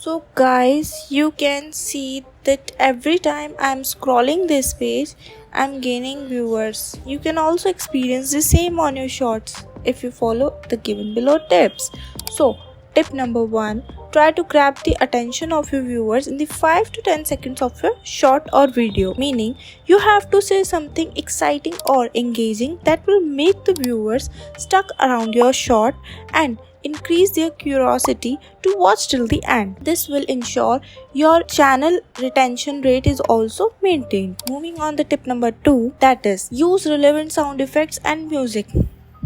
So guys, you can see that every time I'm scrolling this page, I'm gaining viewers. You can also experience the same on your shorts if you follow the given below tips. So tip number 1, try to grab the attention of your viewers in the 5 to 10 seconds of your short or video, meaning you have to say something exciting or engaging that will make the viewers stuck around your short and increase their curiosity to watch till the end. This will ensure your channel retention rate is also maintained. Moving on the tip number 2, that is use relevant sound effects and music.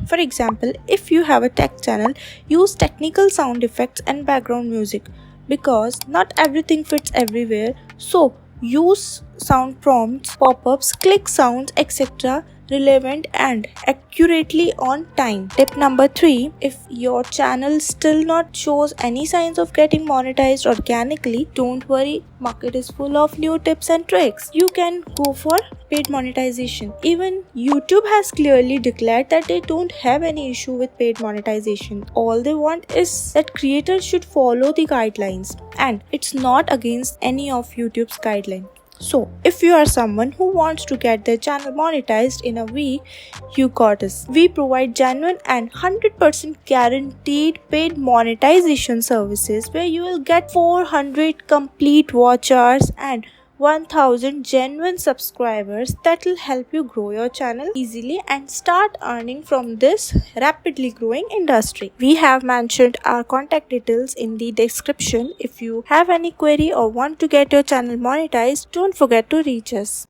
For example, if you have a tech channel, use technical sound effects and background music because not everything fits everywhere. So use sound prompts, pop-ups, click sounds, etc. relevant and accurately on time. Tip number 3, if your channel still not shows any signs of getting monetized organically, don't worry, market is full of new tips and tricks. You can go for paid monetization. Even YouTube has clearly declared that they don't have any issue with paid monetization. All they want is that creators should follow the guidelines, and it's not against any of YouTube's guidelines. So, if you are someone who wants to get their channel monetized in a week, you got us. We provide genuine and 100% guaranteed paid monetization services where you will get 400 complete watch hours and 1000 genuine subscribers that will help you grow your channel easily and start earning from this rapidly growing industry. We have mentioned our contact details in the description. If you have any query or want to get your channel monetized, don't forget to reach us.